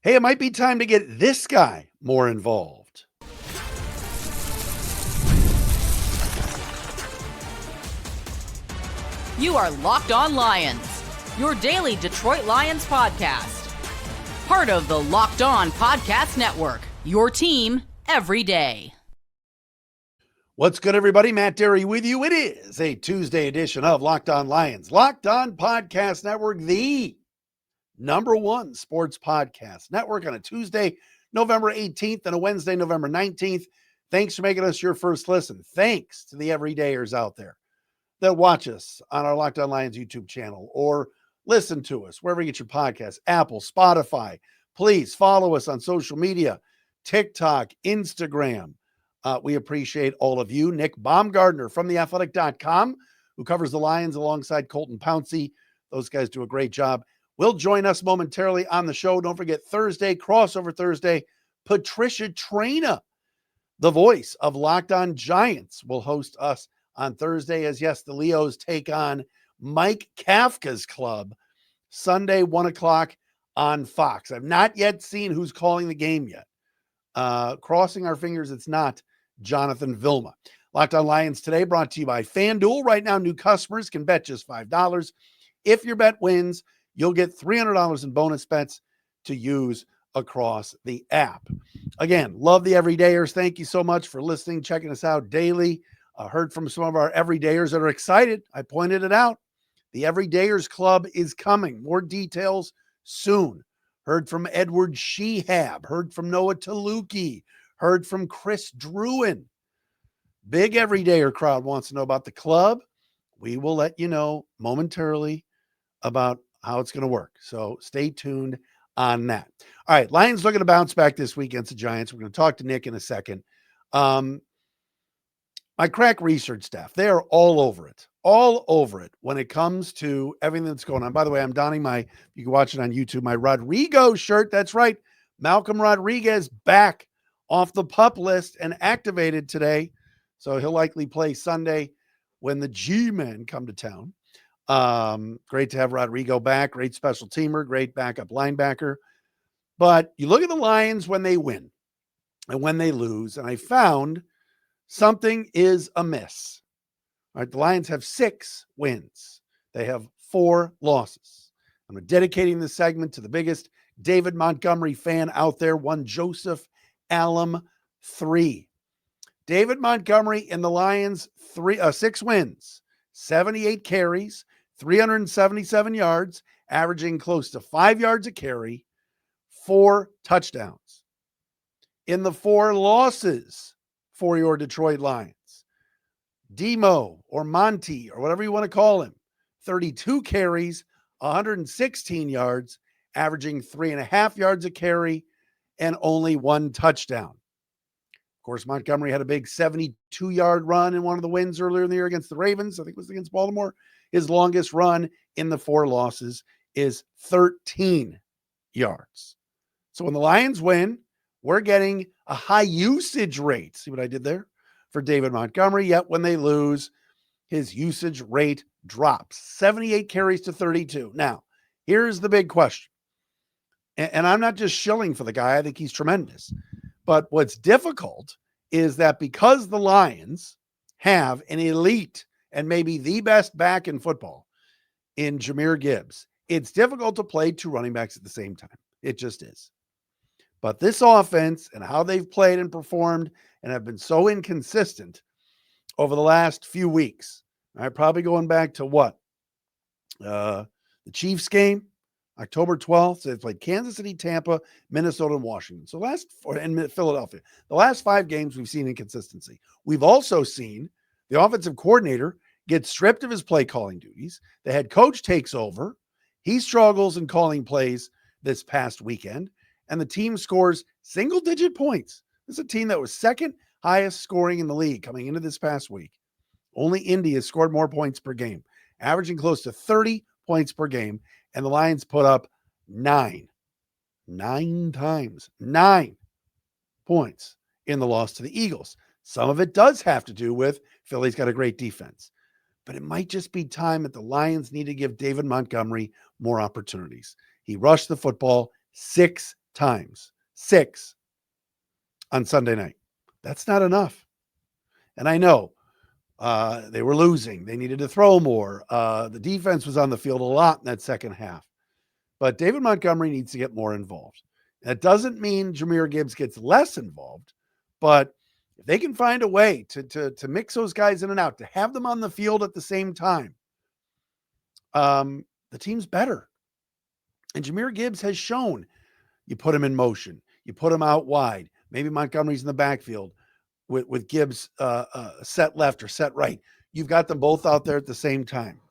Hey, it might be time to get this guy more involved. You are Locked On Lions, your daily Detroit Lions podcast. Part of the Locked On Podcast Network, your team every day. What's good, everybody? Matt Dery with you. It is a Tuesday edition of Locked On Lions, Locked On Podcast Network, the #1 sports podcast network on a Tuesday, November 18th and a Wednesday, November 19th. Thanks for making us your first listen. Thanks to the everydayers out there that watch us on our Locked On Lions YouTube channel or listen to us wherever you get your podcasts, Apple, Spotify. Please follow us on social media, TikTok, Instagram. We appreciate all of you. Nick Baumgardner from theathletic.com, who covers the Lions alongside Colton Pouncey. Those guys do a great job. Will join us momentarily on the show. Don't forget Thursday, Crossover Thursday, Patricia Traina, the voice of Locked On Giants, will host us on Thursday as, yes, the Leos take on Mike Kafka's club Sunday, 1 o'clock on Fox. I've not yet seen who's calling the game yet. Crossing our fingers, it's not Jonathan Vilma. Locked On Lions today brought to you by FanDuel. Right now, new customers can bet just $5. If your bet wins, you'll get $300 in bonus bets to use across the app. Again, love the everydayers. Thank you so much for listening, checking us out daily. Heard from some of our everydayers that are excited. I pointed it out. The Everydayers Club is coming. More details soon. Heard from Edward Shehab. Heard from Noah Taluki. Heard from Chris Druin. Big everydayer crowd wants to know about the club. We will let you know momentarily about how it's going to work. So stay tuned on that. All right, Lions looking to bounce back this week against the Giants. We're going to talk to Nick in a second. My crack research staff, they are all over it when it comes to everything that's going on. By the way, I'm donning you can watch it on YouTube, my Rodrigo shirt. That's right. Malcolm Rodriguez back off the PUP list and activated today. So he'll likely play Sunday when the G-men come to town. Great to have Rodrigo back. Great special teamer, great backup linebacker. But you look at the Lions when they win and when they lose, and I found something is amiss. All right, the Lions have 6 wins. They have 4 losses. I'm dedicating this segment to the biggest David Montgomery fan out there, one Joseph Allen 3. David Montgomery and the Lions 6 wins, 78 carries, 377 yards, averaging close to 5 yards a carry, 4 touchdowns. In the 4 losses for your Detroit Lions, Demo or Monty or whatever you want to call him, 32 carries, 116 yards, averaging 3.5 yards a carry, and only 1 touchdown. Of course, Montgomery had a big 72-yard run in one of the wins earlier in the year against the Ravens. I think it was against Baltimore. His longest run in the 4 losses is 13 yards. So when the Lions win, we're getting a high usage rate. See what I did there? For David Montgomery. Yet when they lose, his usage rate drops. 78 carries to 32. Now, here's the big question. And I'm not just shilling for the guy. I think he's tremendous. But what's difficult is that because the Lions have an elite and maybe the best back in football in Jameer Gibbs, it's difficult to play 2 running backs at the same time. It just is. But this offense and how they've played and performed and have been so inconsistent over the last few weeks, all right, probably going back to what? The Chiefs game, October 12th. So they played Kansas City, Tampa, Minnesota, and Washington. So and Philadelphia. The last 5 games, we've seen inconsistency. We've also seen the offensive coordinator get stripped of his play calling duties. The head coach takes over. He struggles in calling plays this past weekend, and the team scores single-digit points. This is a team that was 2nd highest scoring in the league coming into this past week. Only Indy has scored more points per game, averaging close to 30 points per game, and the Lions put up 9 points in the loss to the Eagles. Some of it does have to do with Philly's got a great defense, but it might just be time that the Lions need to give David Montgomery more opportunities. He rushed the football 6 times, 6 on Sunday night. That's not enough. And I know they were losing. They needed to throw more. The defense was on the field a lot in that second half. But David Montgomery needs to get more involved. That doesn't mean Jameer Gibbs gets less involved, but if they can find a way to mix those guys in and out, to have them on the field at the same time, the team's better. And Jameer Gibbs has shown you put him in motion, you put him out wide. Maybe Montgomery's in the backfield with Gibbs set left or set right. You've got them both out there at the same time.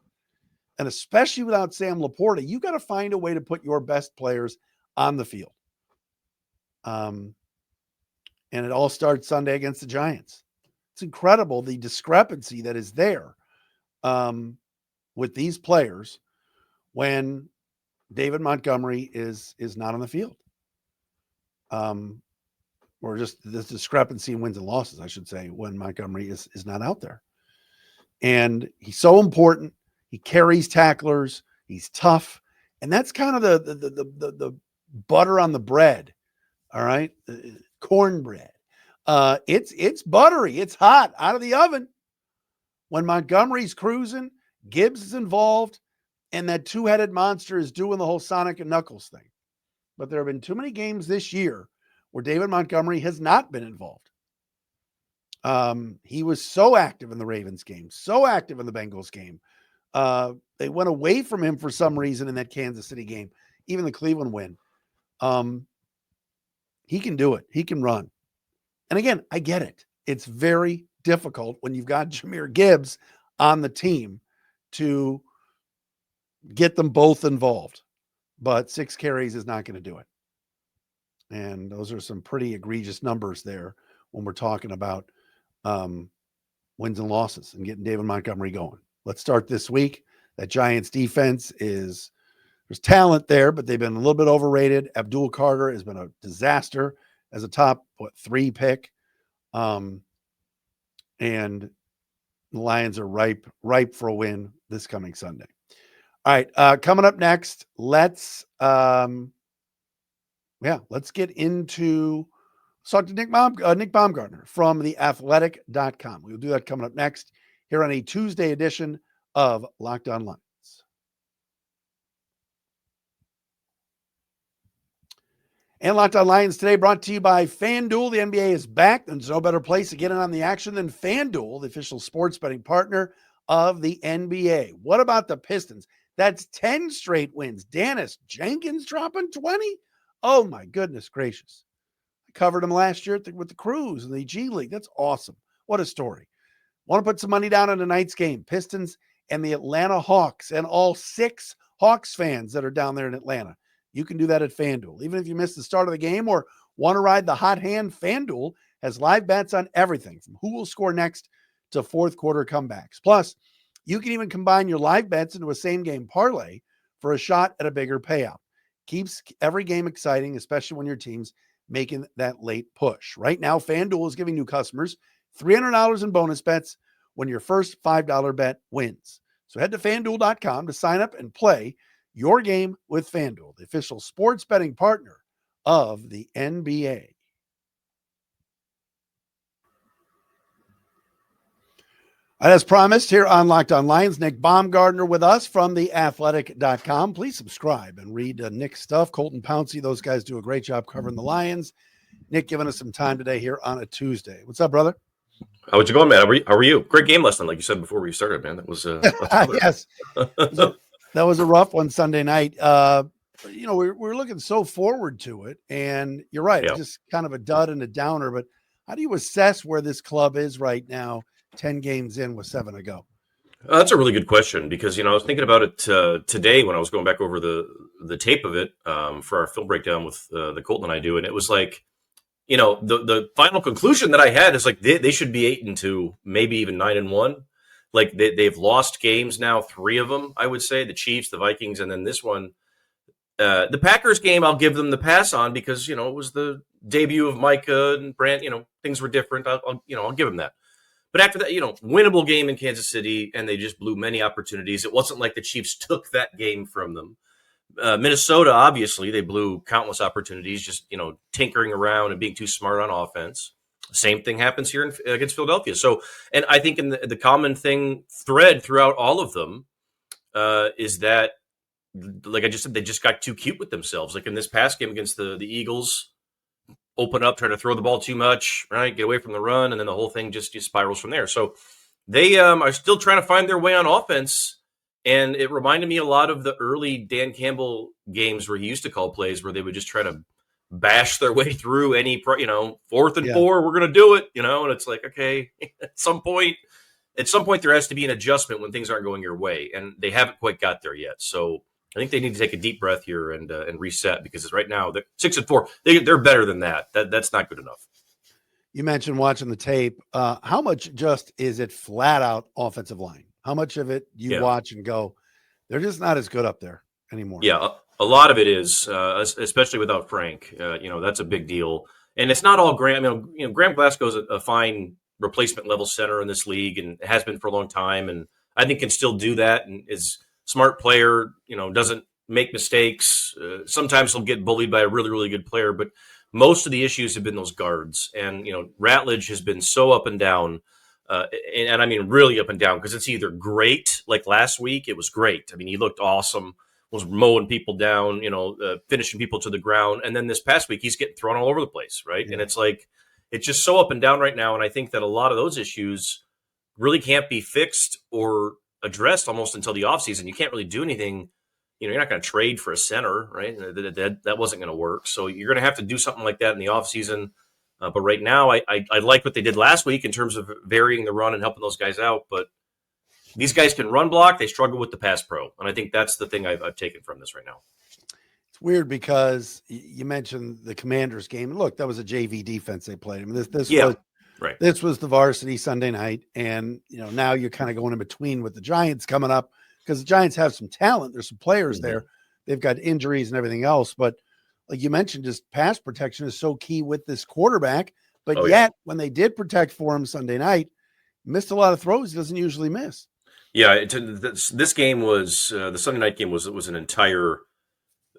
And especially without Sam Laporta, you got to find a way to put your best players on the field. And it all starts Sunday against the Giants. It's incredible the discrepancy that is there with these players when David Montgomery is not on the field. Or just this discrepancy in wins and losses, I should say, when Montgomery is not out there. And he's so important. He carries tacklers. He's tough. And that's kind of the butter on the bread. All right. Cornbread. It's buttery. It's hot out of the oven. When Montgomery's cruising, Gibbs is involved, and that two-headed monster is doing the whole Sonic and Knuckles thing. But there have been too many games this year where David Montgomery has not been involved. He was so active in the Ravens game, so active in the Bengals game. They went away from him for some reason in that Kansas City game, even the Cleveland win. He can do it. He can run. And again, I get it. It's very difficult when you've got Jameer Gibbs on the team to get them both involved. But 6 carries is not going to do it. And those are some pretty egregious numbers there when we're talking about wins and losses and getting David Montgomery going. Let's start this week. That Giants defense there's talent there, but they've been a little bit overrated. Abdul Carter has been a disaster as a top 3 pick. And the Lions are ripe for a win this coming Sunday. All right. Coming up next, let's get into talk to Nick Baumgardner from theathletic.com. We'll do that coming up next here on a Tuesday edition of Locked On Lions. And Locked On Lions today brought to you by FanDuel. The NBA is back. There's no better place to get in on the action than FanDuel, the official sports betting partner of the NBA. What about the Pistons? That's 10 straight wins. Dennis Jenkins dropping 20? Oh, my goodness gracious. I covered him last year with the Crews and the G League. That's awesome. What a story. Want to put some money down on tonight's game? Pistons and the Atlanta Hawks and all 6 Hawks fans that are down there in Atlanta. You can do that at FanDuel. Even if you missed the start of the game or want to ride the hot hand, FanDuel has live bets on everything from who will score next to fourth quarter comebacks. Plus, you can even combine your live bets into a same-game parlay for a shot at a bigger payout. Keeps every game exciting, especially when your team's making that late push. Right now, FanDuel is giving new customers $300 in bonus bets when your first $5 bet wins. So head to FanDuel.com to sign up and play your game with FanDuel, the official sports betting partner of the NBA. As promised, here on Locked On Lions, Nick Baumgardner with us from theathletic.com. Please subscribe and read Nick's stuff. Colton Pouncey, those guys do a great job covering the Lions. Nick giving us some time today here on a Tuesday. What's up, brother? How's it going, man? How are you? Great game last night, like you said before we started, man. That was yes. That was a rough one Sunday night. We're looking so forward to it, and you're right. Yeah. It's just kind of a dud and a downer. But how do you assess where this club is right now, 10 games in with 7 to go? That's a really good question because, I was thinking about it today when I was going back over the tape of it for our film breakdown with the Colton and I do. And it was like, the final conclusion that I had is like they should be 8-2, maybe even 9-1. Like they've lost games now, 3 of them, I would say, the Chiefs, the Vikings, and then this one. The Packers game, I'll give them the pass on because, it was the debut of Micah and Brant, things were different. I'll give them that. But after that, winnable game in Kansas City, and they just blew many opportunities. It wasn't like the Chiefs took that game from them. Minnesota, obviously, they blew countless opportunities, just tinkering around and being too smart on offense. Same thing happens here against Philadelphia. So, and I think in the common thread throughout all of them is that, like I just said, they just got too cute with themselves. Like in this past game against the Eagles, open up, try to throw the ball too much, right? Get away from the run, and then the whole thing just spirals from there. So they are still trying to find their way on offense. And it reminded me a lot of the early Dan Campbell games where he used to call plays where they would just try to bash their way through any, 4th and 4, we're going to do it, and it's like, okay, at some point there has to be an adjustment when things aren't going your way. And they haven't quite got there yet. So I think they need to take a deep breath here and reset, because right now they're 6-4. They're better than that. That's not good enough. You mentioned watching the tape. How much just is it flat out offensive line? How much of it you watch and go, they're just not as good up there anymore? Yeah, a lot of it is, especially without Frank. That's a big deal. And it's not all Graham. Graham Glasgow's a fine replacement level center in this league and has been for a long time. And I think can still do that and is a smart player, doesn't make mistakes. Sometimes he'll get bullied by a really, really good player. But most of the issues have been those guards. And, Ratledge has been so up and down. And I mean, really up and down, because it's either great, like last week, it was great. I mean, he looked awesome, was mowing people down, finishing people to the ground. And then this past week, he's getting thrown all over the place, right? Yeah. And it's like, it's just so up and down right now. And I think that a lot of those issues really can't be fixed or addressed almost until the offseason. You can't really do anything. You're not going to trade for a center, right? That wasn't going to work. So you're going to have to do something like that in the offseason. But right now, I like what they did last week in terms of varying the run and helping those guys out. But these guys can run block. They struggle with the pass pro. And I think that's the thing I've taken from this right now. It's weird because you mentioned the Commanders game. And look, that was a JV defense they played. I mean, this was the varsity Sunday night. And, now you're kind of going in between with the Giants coming up, because the Giants have some talent. There's some players there. They've got injuries and everything else. But like you mentioned, just pass protection is so key with this quarterback. But yet, when they did protect for him Sunday night, missed a lot of throws he doesn't usually miss. Yeah, this game was the Sunday night game was an entire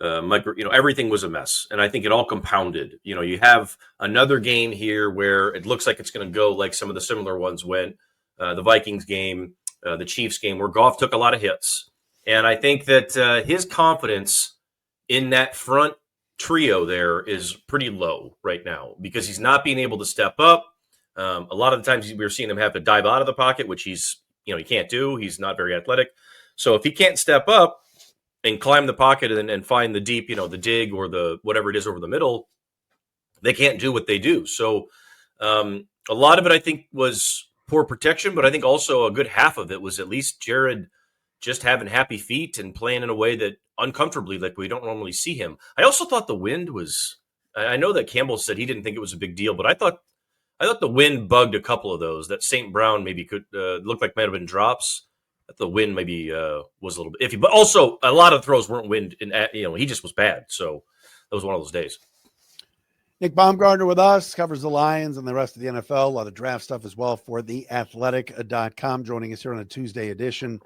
everything was a mess, and I think it all compounded. You have another game here where it looks like it's going to go like some of the similar ones went. The Vikings game, the Chiefs game, where Goff took a lot of hits, and I think that his confidence in that front trio there is pretty low right now, because he's not being able to step up. A lot of the times we're seeing him have to dive out of the pocket, which he can't do. He's not very athletic. So if he can't step up and climb the pocket and find the deep, the dig or the whatever it is over the middle, they can't do what they do. So a lot of it, I think, was poor protection, but I think also a good half of it was at least Jared just having happy feet and playing in a way that uncomfortably, like we don't normally see him. I also thought the wind was, I know that Campbell said he didn't think it was a big deal, but I thought the wind bugged a couple of those. That St. Brown maybe could look like might have been drops. I thought the wind maybe was a little bit iffy, but also a lot of throws weren't wind. He just was bad. So that was one of those days. Nick Baumgardner with us, covers the Lions and the rest of the NFL, a lot of draft stuff as well for theathletic.com, joining us here on a Tuesday edition.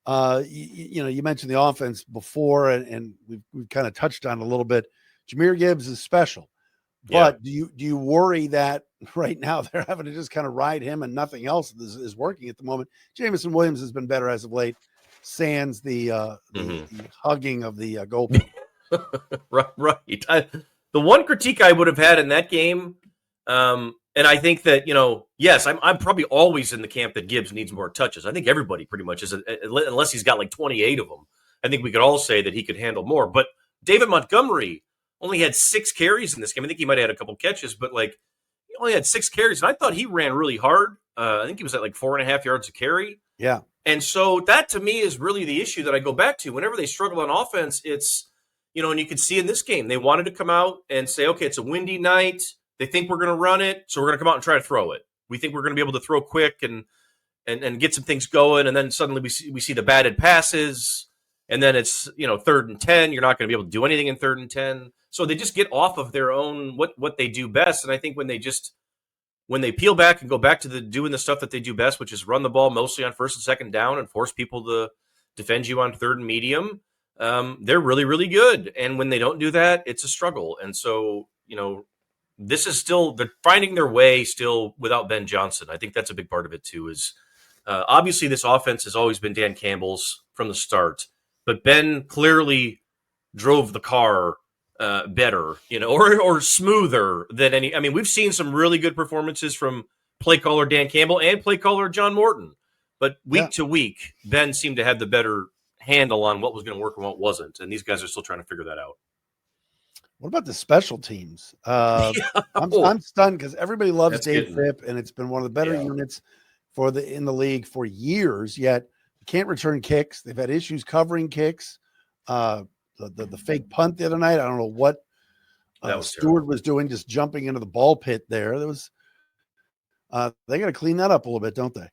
You mentioned the offense before, and we've kind of touched on it a little bit. Jameer Gibbs is special, but do you worry that right now they're having to just kind of ride him and nothing else is working at the moment? Jamison Williams has been better as of late, sans the hugging of the goal. Right. The one critique I would have had in that game, and I think that, yes, I'm probably always in the camp that Gibbs needs more touches. I think everybody pretty much is, unless he's got like 28 of them. I think we could all say that he could handle more. But David Montgomery only had 6 carries in this game. I think he might have had a couple catches, but he only had 6 carries. And I thought he ran really hard. I think he was at like 4.5 yards a carry. Yeah. And so that to me is really the issue that I go back to. Whenever they struggle on offense, it's, and you could see in this game, they wanted to come out and say, okay, it's a windy night. They think we're going to run it, so we're going to come out and try to throw it. We think we're going to be able to throw quick and get some things going, and then suddenly we see the batted passes, and then it's 3rd and 10. You're not going to be able to do anything in 3rd and 10. So they just get off of their own what they do best. And I think when they peel back and go back to doing the stuff that they do best, which is run the ball mostly on 1st and 2nd down and force people to defend you on 3rd and medium, they're really, really good. And when they don't do that, it's a struggle. And so, this is still, they're finding their way still without Ben Johnson. I think that's a big part of it too, is obviously this offense has always been Dan Campbell's from the start, but Ben clearly drove the car better, or smoother than any. I mean, we've seen some really good performances from play caller Dan Campbell and play caller John Morton, but week to week, Ben seemed to have the better handle on what was going to work and what wasn't. And these guys are still trying to figure that out. What about the special teams? I'm stunned because everybody loves Dave Phipp, and it's been one of the better units in the league for years. Yet they can't return kicks. They've had issues covering kicks. The fake punt the other night. I don't know what Stewart was doing, just jumping into the ball pit there. There was. They got to clean that up a little bit, don't they?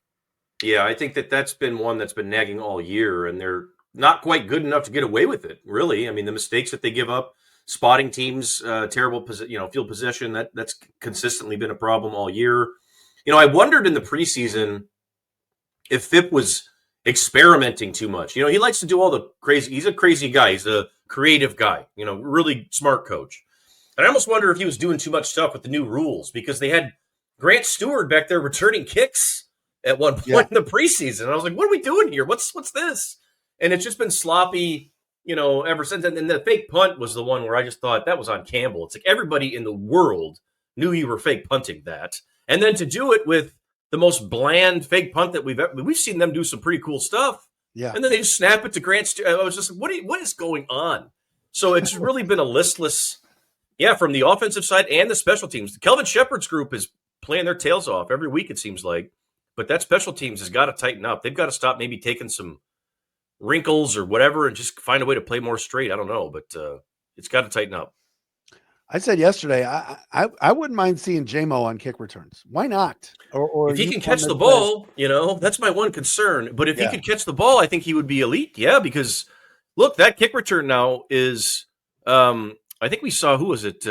Yeah, I think that's been one that's been nagging all year, and they're not quite good enough to get away with it. Really, I mean, the mistakes that they give up. Spotting teams, terrible, field possession. That's consistently been a problem all year. I wondered in the preseason if Phipp was experimenting too much. He likes to do all the crazy. He's a crazy guy. He's a creative guy. Really smart coach. And I almost wonder if he was doing too much stuff with the new rules because they had Grant Stewart back there returning kicks at one point in the preseason. And I was like, what are we doing here? What's this? And it's just been sloppy. Ever since. And then the fake punt was the one where I just thought that was on Campbell. It's like everybody in the world knew you were fake punting that. And then to do it with the most bland fake punt that we've seen them do some pretty cool stuff. Yeah. And then they just snap it to Grant Stewart. I was just like, what is going on? So it's really been a listless, from the offensive side and the special teams. The Kelvin Shepherd's group is playing their tails off every week, it seems like. But that special teams has got to tighten up. They've got to stop maybe taking some wrinkles or whatever and just find a way to play more straight. I don't know, but it's got to tighten up. I said yesterday, I wouldn't mind seeing J-Mo on kick returns. Why not? Or if he can catch the ball, that's my one concern. But if he could catch the ball, I think he would be elite. Yeah, because look, that kick return now is I think we saw, who was it?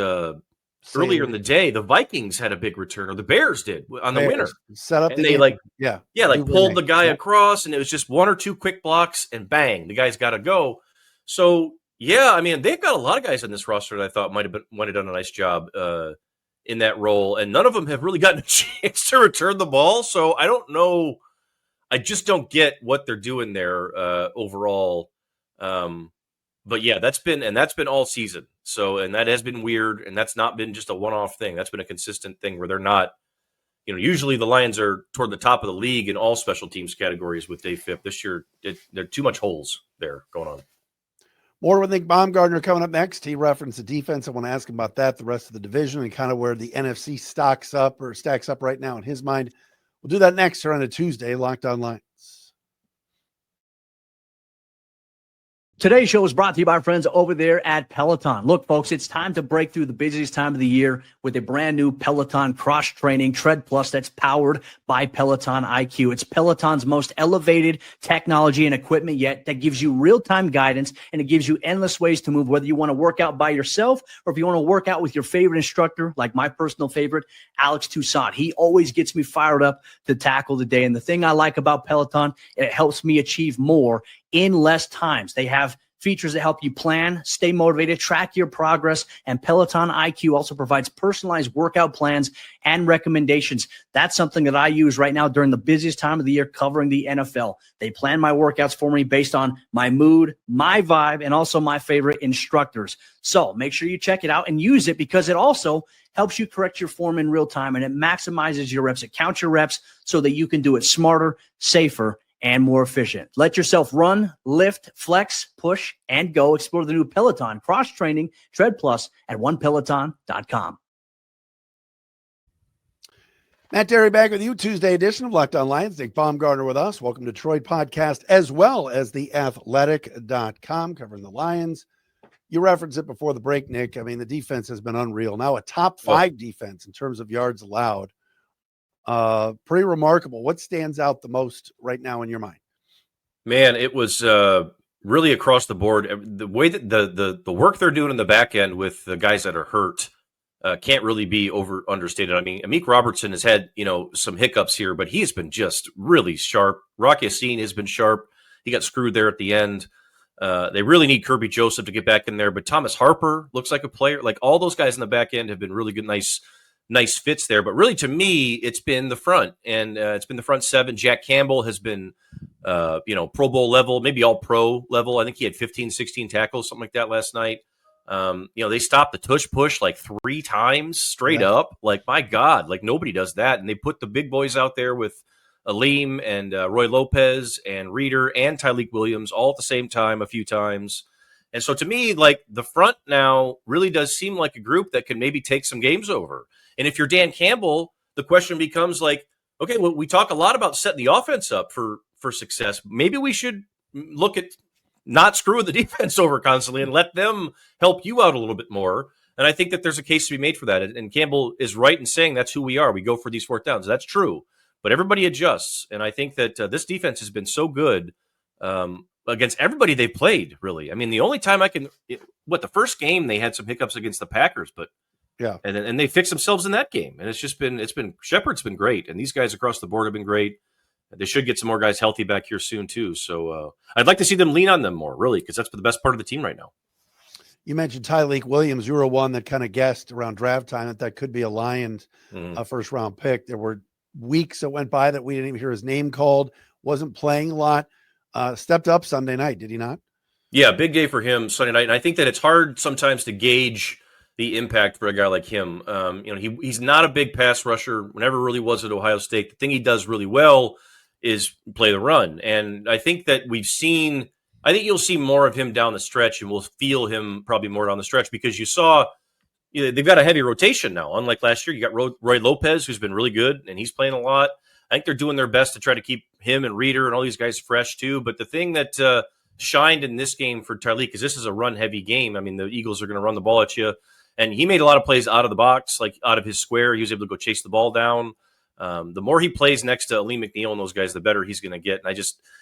Earlier in the day, the Vikings had a big return, or the Bears did on the winner. Set up, and they pulled the guy across, and it was just one or two quick blocks, and bang, the guy's got to go. So I mean, they've got a lot of guys in this roster that I thought might have done a nice job in that role, and none of them have really gotten a chance to return the ball. So I don't know. I just don't get what they're doing there overall. But that's been all season. So, and that has been weird, and that's not been just a one-off thing. That's been a consistent thing where they're not, usually the Lions are toward the top of the league in all special teams categories with Dave Phipp. This year, there are too much holes there going on. More with Nick Baumgardner coming up next. He referenced the defense. I want to ask him about that, the rest of the division, and kind of where the NFC stacks up right now in his mind. We'll do that next here on a Tuesday, Locked On Lions. Today's show is brought to you by our friends over there at Peloton. Look, folks, it's time to break through the busiest time of the year with a brand new Peloton cross-training Tread Plus that's powered by Peloton IQ. It's Peloton's most elevated technology and equipment yet that gives you real-time guidance, and it gives you endless ways to move, whether you want to work out by yourself or if you want to work out with your favorite instructor, like my personal favorite, Alex Toussaint. He always gets me fired up to tackle the day. And the thing I like about Peloton, it helps me achieve more in less times. They have features that help you plan, stay motivated, track your progress, and Peloton IQ also provides personalized workout plans and recommendations. That's something that I use right now during the busiest time of the year covering the NFL. They plan my workouts for me based on my mood, my vibe, and also my favorite instructors. So make sure you check it out and use it because it also helps you correct your form in real time, and it maximizes your reps. It counts your reps so that you can do it smarter, safer, and more efficient. Let yourself run, lift, flex, push, and go. Explore the new Peloton cross-training Tread Plus at onepeloton.com. Matt Dery back with you. Tuesday edition of Locked On Lions. Nick Baumgardner with us. Welcome to Detroit Podcast, as well as theathletic.com, covering the Lions. You referenced it before the break, Nick. I mean, the defense has been unreal. Now a top 5 defense in terms of yards allowed. Pretty remarkable. What stands out the most right now in your mind? Man, it was really across the board. The way that the work they're doing in the back end with the guys that are hurt can't really be understated. I mean, Amik Robertson has had some hiccups here, but he's been just really sharp. Rock Yassin has been sharp. He got screwed there at the end. They really need Kirby Joseph to get back in there, but Thomas Harper looks like a player. Like all those guys in the back end have been really good, nice fits there. But really, to me, it's been the front, and it's been the front seven. Jack Campbell has been, Pro Bowl level, maybe all pro level. I think he had 15, 16 tackles, something like that last night. They stopped the tush push like 3 times straight up. Like, my God, like nobody does that. And they put the big boys out there with Aleem and Roy Lopez and Reeder and Tyleik Williams all at the same time a few times. And so to me, like the front now really does seem like a group that can maybe take some games over. And if you're Dan Campbell, the question becomes like, okay, well, we talk a lot about setting the offense up for success. Maybe we should look at not screwing the defense over constantly and let them help you out a little bit more. And I think that there's a case to be made for that. And Campbell is right in saying that's who we are. We go for these 4th downs. That's true. But everybody adjusts. And I think that this defense has been so good against everybody they've played, really. I mean, the only time the first game they had some hiccups against the Packers, but yeah. And they fixed themselves in that game. And Shepard's been great. And these guys across the board have been great. They should get some more guys healthy back here soon, too. So I'd like to see them lean on them more, really, because that's the best part of the team right now. You mentioned Tyleik Williams. You were one that kind of guessed around draft time that could be a Lions first-round pick. There were weeks that went by that we didn't even hear his name called, wasn't playing a lot, stepped up Sunday night, did he not? Yeah, big day for him Sunday night. And I think that it's hard sometimes to gauge the impact for a guy like him. He's not a big pass rusher, never really was at Ohio State. The thing he does really well is play the run. And I think that you'll see more of him down the stretch, and we'll feel him probably more down the stretch because you saw they've got a heavy rotation now. Unlike last year, you got Roy Lopez, who's been really good, and he's playing a lot. I think they're doing their best to try to keep him and Reeder and all these guys fresh too. But the thing that shined in this game for Tyleik is this is a run-heavy game. I mean, the Eagles are going to run the ball at you. And he made a lot of plays out of the box, like out of his square. He was able to go chase the ball down. The more he plays next to Aleem McNeil and those guys, the better he's going to get. And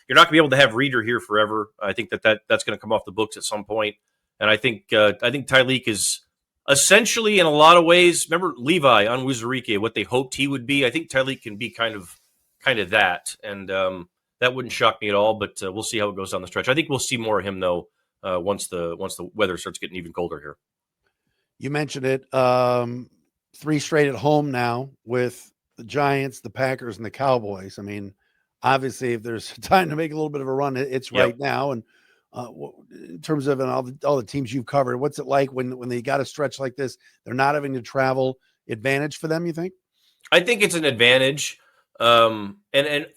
you're not going to be able to have Reeder here forever. I think that's going to come off the books at some point. And I think Tyleik is essentially, in a lot of ways, remember Levi on Wuzurike, what they hoped he would be. I think Tyleik can be kind of that, and that wouldn't shock me at all. But we'll see how it goes down the stretch. I think we'll see more of him though once the weather starts getting even colder here. You mentioned it. 3 straight at home now with the Giants, the Packers, and the Cowboys. I mean, obviously, if there's time to make a little bit of a run, it's right now. And in terms of all the teams you've covered, what's it like when they got a stretch like this? They're not having to travel. Advantage for them, you think? I think it's an advantage. And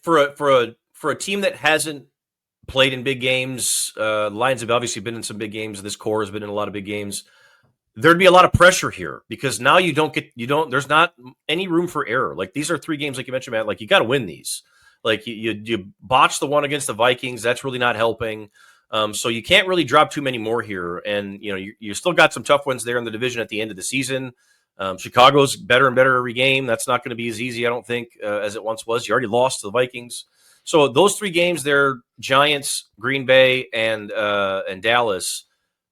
for a team that hasn't played in big games, the Lions have obviously been in some big games. This core has been in a lot of big games. There'd be a lot of pressure here because now there's not any room for error. Like these are 3 games, like you mentioned, Matt, like you got to win these. Like you botched the one against the Vikings. That's really not helping. So you can't really drop too many more here. And, you still got some tough ones there in the division at the end of the season. Chicago's better and better every game. That's not going to be as easy, I don't think, as it once was. You already lost to the Vikings. So those 3 games there, Giants, Green Bay, and Dallas,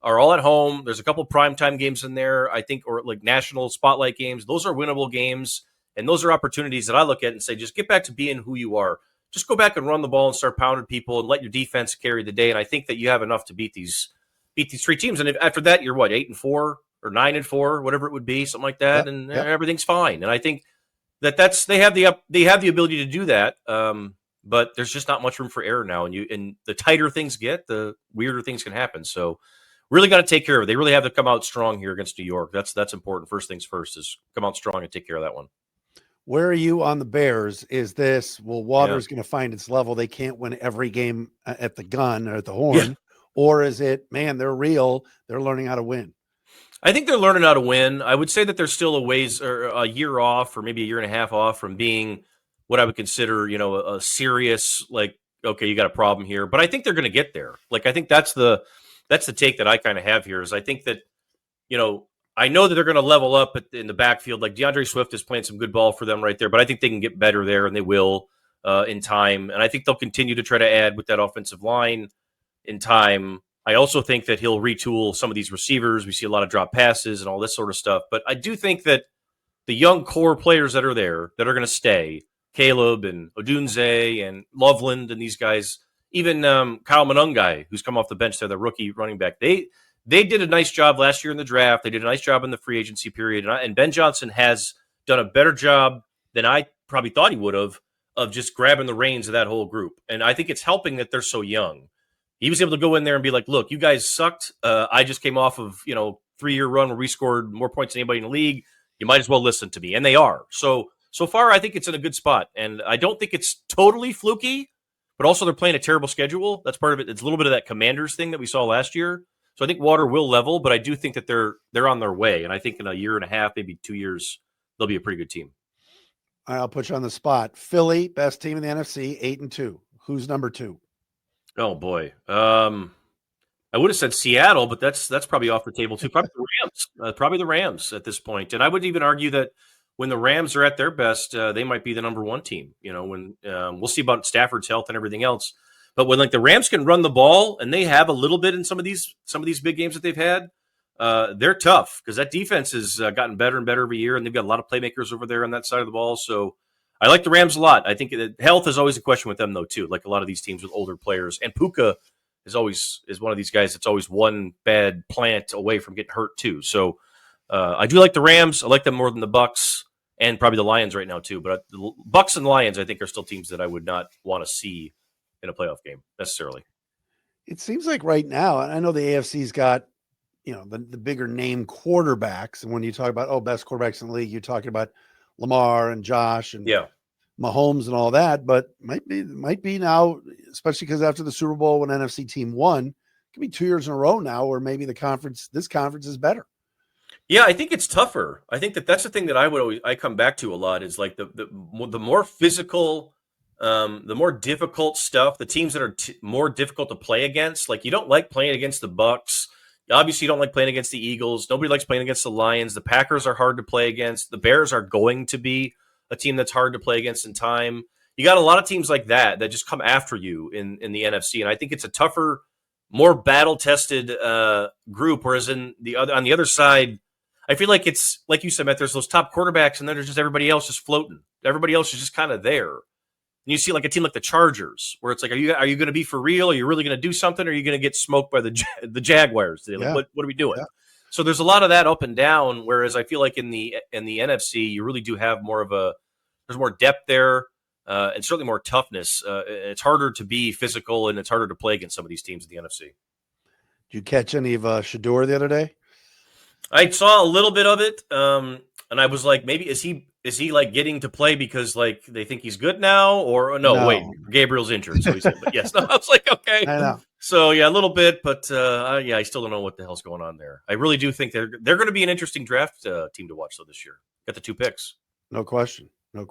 are all at home. There's a couple primetime games in there, I think, or like national spotlight games. Those are winnable games, and those are opportunities that I look at and say, just get back to being who you are. Just go back and run the ball and start pounding people and let your defense carry the day. And I think that you have enough to beat these 3 teams. And after that, you're 8-4 or 9-4, whatever it would be, something like that, and everything's fine. And I think they have the ability to do that. But there's just not much room for error now. And the tighter things get, the weirder things can happen. So really got to take care of it. They really have to come out strong here against New York. That's important. First things first is come out strong and take care of that one. Where are you on the Bears? Is this, Water's going to find its level? They can't win every game at the gun or at the horn. Yeah. Or is it, man, they're real. They're learning how to win. I think they're learning how to win. I would say that they're still a year off or maybe a year and a half off from being what I would consider, a serious, like, okay, you got a problem here. But I think they're going to get there. Like, I think that's the take that I kind of have here is I think that, I know that they're going to level up in the backfield. Like DeAndre Swift is playing some good ball for them right there, but I think they can get better there, and they will in time. And I think they'll continue to try to add with that offensive line in time. I also think that he'll retool some of these receivers. We see a lot of drop passes and all this sort of stuff. But I do think that the young core players that are there that are going to stay, Caleb and Odunze and Loveland and these guys, even Kyle Monungai, who's come off the bench there, the rookie running back. They did a nice job last year in the draft. They did a nice job in the free agency period. And Ben Johnson has done a better job than I probably thought he would have of just grabbing the reins of that whole group. And I think it's helping that they're so young. He was able to go in there and be like, look, you guys sucked. I just came off of, 3-year run where we scored more points than anybody in the league. You might as well listen to me. And they are. So far, I think it's in a good spot. And I don't think it's totally fluky, but also they're playing a terrible schedule. That's part of it. It's a little bit of that Commanders thing that we saw last year. So I think water will level, but I do think that they're on their way. And I think in a year and a half, maybe 2 years, they'll be a pretty good team. All right, I'll put you on the spot. Philly, best team in the NFC, 8-2. Who's number 2? Oh boy. I would have said Seattle, but that's probably off the table too. Probably the Rams. Probably the Rams at this point. And I would even argue that when the Rams are at their best, they might be the number 1 team. When we'll see about Stafford's health and everything else. But when the Rams can run the ball, and they have a little bit in some of these big games that they've had, they're tough because that defense has gotten better and better every year, and they've got a lot of playmakers over there on that side of the ball. So I like the Rams a lot. I think that health is always a question with them though too. Like a lot of these teams with older players, and Puka is one of these guys that's always one bad plant away from getting hurt too. So I do like the Rams. I like them more than the Bucks and probably the Lions right now too. But the Bucks and Lions, I think, are still teams that I would not want to see in a playoff game necessarily. It seems like right now, and I know the AFC's got, the bigger name quarterbacks. And when you talk about, best quarterbacks in the league, you're talking about Lamar and Josh and Mahomes and all that, but might be now, especially because after the Super Bowl when NFC team won, it could be 2 years in a row now where maybe this conference is better. Yeah, I think it's tougher. I think that's the thing that I come back to a lot is like the more physical, the more difficult stuff, the teams that are more difficult to play against. Like you don't like playing against the Bucks. Obviously, you don't like playing against the Eagles. Nobody likes playing against the Lions. The Packers are hard to play against. The Bears are going to be a team that's hard to play against in time. You got a lot of teams like that just come after you in the NFC, and I think it's a tougher, more battle-tested group. Whereas on the other side, I feel like it's like you said, Matt. There's those top quarterbacks, and then there's just everybody else just floating. Everybody else is just kind of there. And you see like a team like the Chargers, where it's like, are you going to be for real? Are you really going to do something? Or are you going to get smoked by the Jaguars? Like, what are we doing? Yeah. So there's a lot of that up and down. Whereas I feel like in the NFC, you really do have there's more depth there, and certainly more toughness. It's harder to be physical, and it's harder to play against some of these teams in the NFC. Did you catch any of Shedeur the other day? I saw a little bit of it, and I was like, maybe is he like getting to play because like they think he's good now, or no. Wait, Gabriel's injured, so he's in. But yes, no, I was like, okay. I know. So yeah, a little bit, but I still don't know what the hell's going on there. I really do think they're going to be an interesting draft team to watch though this year. Got the 2 picks. No question. All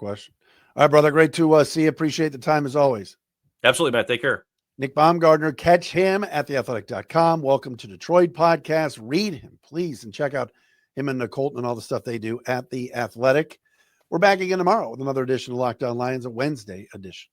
right, brother. Great to see you. Appreciate the time as always. Absolutely, Matt. Take care. Nick Baumgardner, catch him at theathletic.com. Welcome to Detroit podcast. Read him, please, and check out him and Colton and all the stuff they do at The Athletic. We're back again tomorrow with another edition of Locked On Lions, a Wednesday edition.